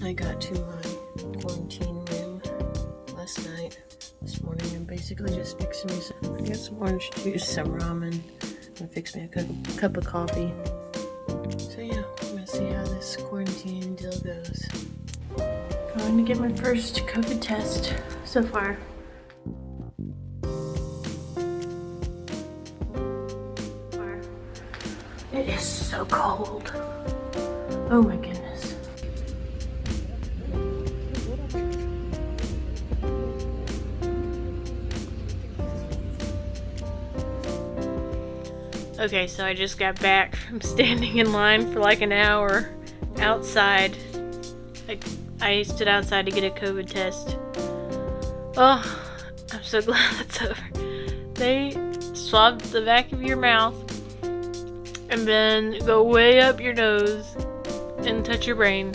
I got to my quarantine room last night. This morning I'm basically just fixing me I got some orange juice, some ramen. I'm gonna fix me a cup of coffee. So yeah, I'm gonna see how this quarantine deal goes. Going to get my first COVID test so far. It is so cold. Oh my goodness. Okay, so I just got back from standing in line for like an hour outside. I stood outside to get a COVID test. Oh, I'm so glad that's over. They swab the back of your mouth and then go way up your nose and touch your brain.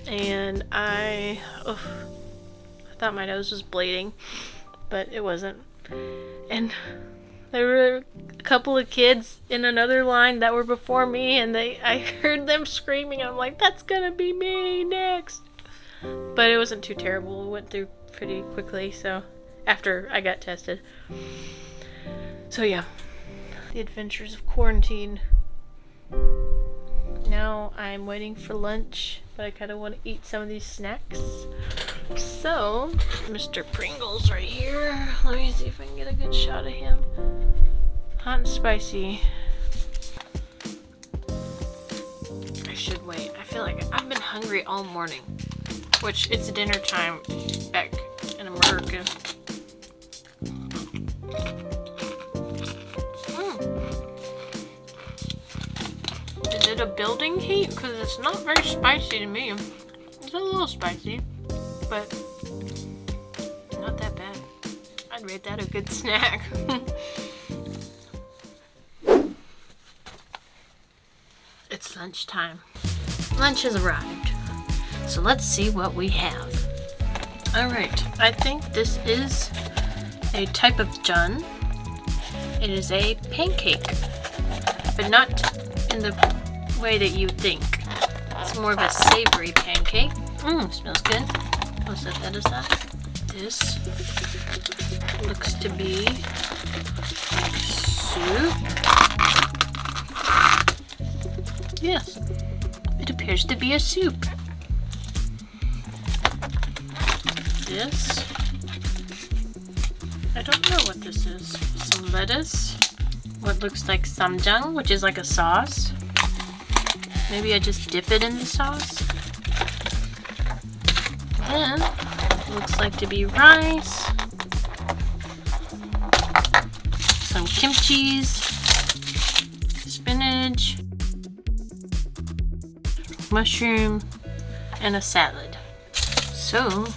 And I thought my nose was bleeding, but it wasn't. And there were a couple of kids in another line that were before me, and I heard them screaming. I'm like, that's gonna be me next. But it wasn't too terrible. It went through pretty quickly, so after I got tested. So yeah, the adventures of quarantine. Now I'm waiting for lunch, but I kind of want to eat some of these snacks. So, Mr. Pringles right here. Let me see if I can get a good shot of him. Hot and spicy. I should wait. I feel like I've been hungry all morning, which it's dinner time back in America. Is it a building heat? Because it's not very spicy to me. It's a little spicy, but not that bad. I'd rate that a good snack. It's lunchtime. Lunch has arrived. So let's see what we have. Alright, I think this is a type of jun. It is a pancake, but not in the way that you think. It's more of a savory pancake. Smells good. I'll set that aside. This looks to be like soup. Yes, it appears to be a soup. This, I don't know what this is. Some lettuce, what looks like samjang, which is like a sauce. Maybe I just dip it in the sauce. Then, it looks like to be rice, some kimchi, spinach, mushroom, and a salad. So,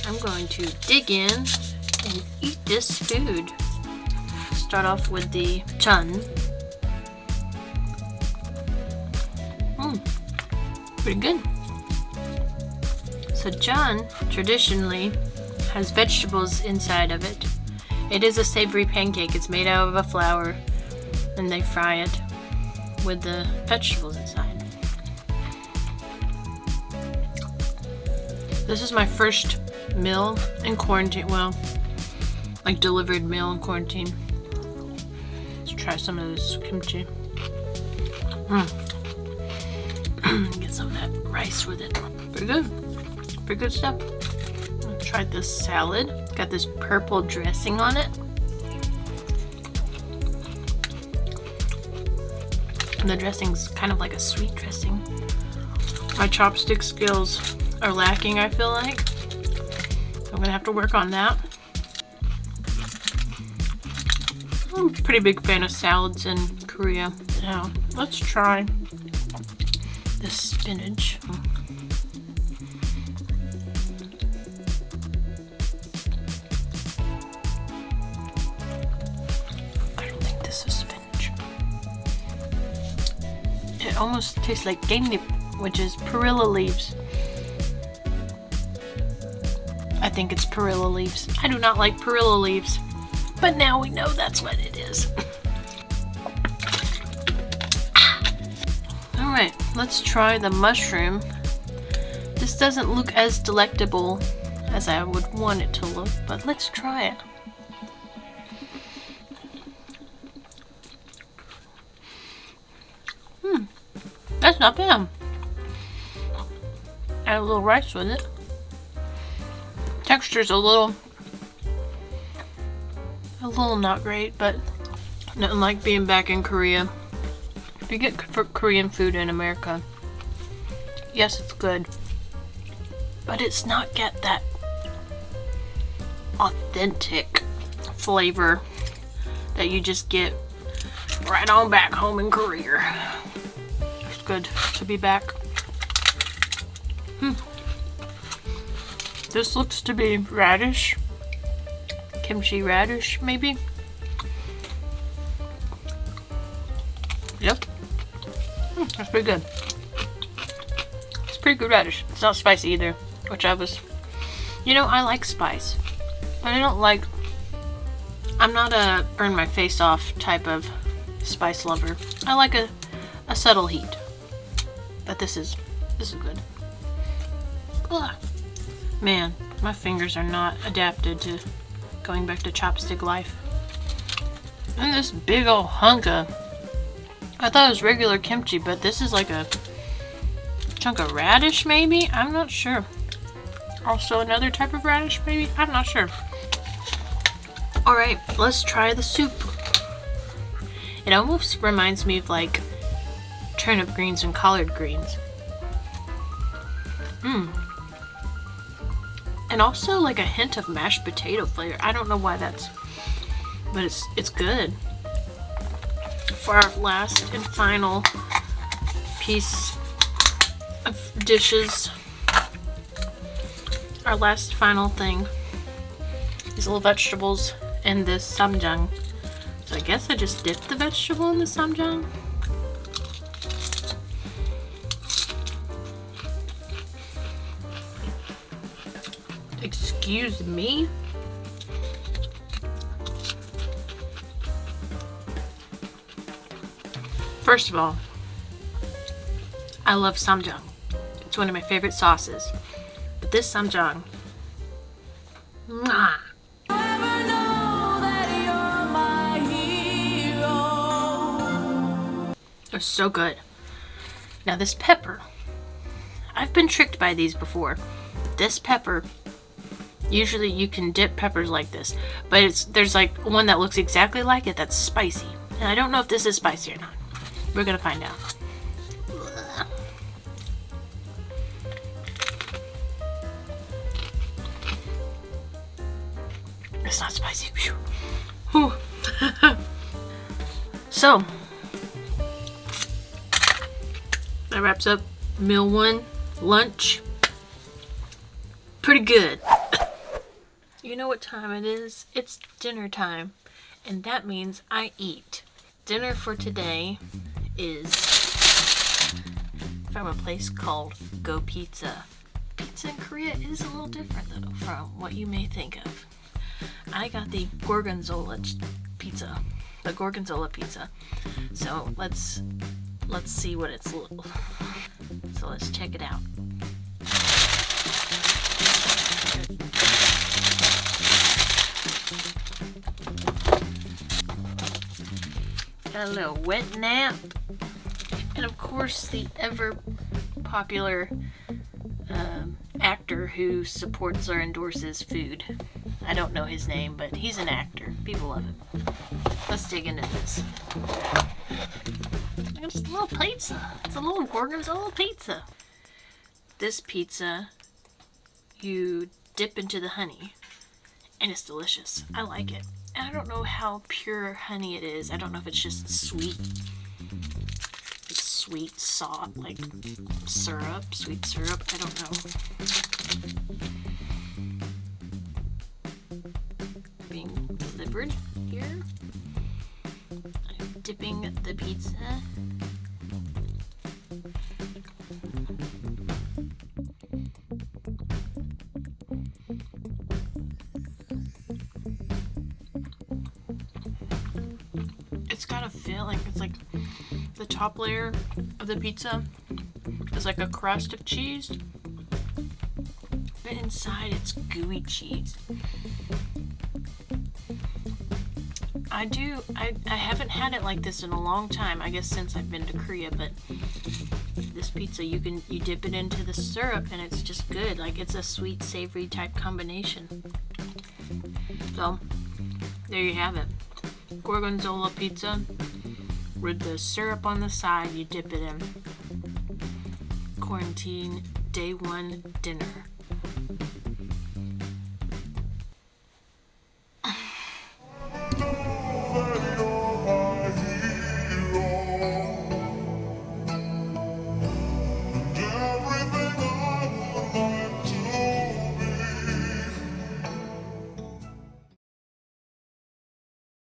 I'm going to dig in and eat this food. Start off with the chun. Pretty good. So chun traditionally has vegetables inside of it. It is a savory pancake. It's made out of a flour and they fry it with the vegetables inside. This is my first meal in quarantine. Well, like delivered meal in quarantine. Let's try some of this kimchi. Get some of that rice with it. Pretty good. Pretty good stuff. I'll try this salad. It's got this purple dressing on it. And the dressing's kind of like a sweet dressing. My chopstick skills are lacking, I feel like. I'm gonna have to work on that. I'm a pretty big fan of salads in Korea. Now, let's try this spinach. I don't think this is spinach. It almost tastes like gaynip, which is perilla leaves. I think it's perilla leaves. I do not like perilla leaves, but now we know that's what it is. Alright, let's try the mushroom. This doesn't look as delectable as I would want it to look, but let's try it. That's not bad. Add a little rice with it. Texture's a little not great, but nothing like being back in Korea. If you get Korean food in America, yes, it's good, but it's not get that authentic flavor that you just get right on back home in Korea. It's good to be back. This looks to be radish. Kimchi radish, maybe? Yep. That's pretty good. It's pretty good radish. It's not spicy either, which I was... You know, I like spice, but I don't like... I'm not a burn my face off type of spice lover. I like a subtle heat. But this is good. Ugh. Man, my fingers are not adapted to going back to chopstick life. And this big old hunk of... I thought it was regular kimchi, but this is like a chunk of radish, maybe? I'm not sure. Also another type of radish, maybe? I'm not sure. Alright, let's try the soup. It almost reminds me of like turnip greens and collard greens. And also like a hint of mashed potato flavor. I don't know why that's, but it's good. For our last and final piece of dishes, our last final thing, these little vegetables and this samjang. So I guess I just dipped the vegetable in the samjang. Excuse me? First of all, I love samjang. It's one of my favorite sauces. But this samjang, mwah! They're so good. Now this pepper, I've been tricked by these before. This pepper, usually you can dip peppers like this, but there's like one that looks exactly like it that's spicy. And I don't know if this is spicy or not. We're gonna find out. It's not spicy. Whew. So, that wraps up meal one, lunch. Pretty good. You know what time it is? It's dinner time, and that means I eat. Dinner for today is from a place called Go Pizza. Pizza in Korea is a little different though from what you may think of. I got the gorgonzola pizza. The gorgonzola pizza. So let's see what it's like. So let's check it out. Got a little wet nap. And of course the ever popular actor who supports or endorses food. I don't know his name, but he's an actor. People love him. Let's dig into this. It's a little pizza. It's a little gorgonzola pizza. this pizza, you dip into the honey, and it's delicious. I like it. And I don't know how pure honey it is. I don't know if it's just sweet. It's sweet salt, like syrup, sweet syrup. I don't know. Being delivered here. I'm dipping the pizza. It's got a feeling, it's like the top layer of the pizza is like a crust of cheese, but inside it's gooey cheese. I haven't had it like this in a long time, I guess since I've been to Korea, but this pizza, you dip it into the syrup and it's just good. Like, it's a sweet savory type combination. So there you have it. Gorgonzola pizza with the syrup on the side, you dip it in. Quarantine day 1 dinner.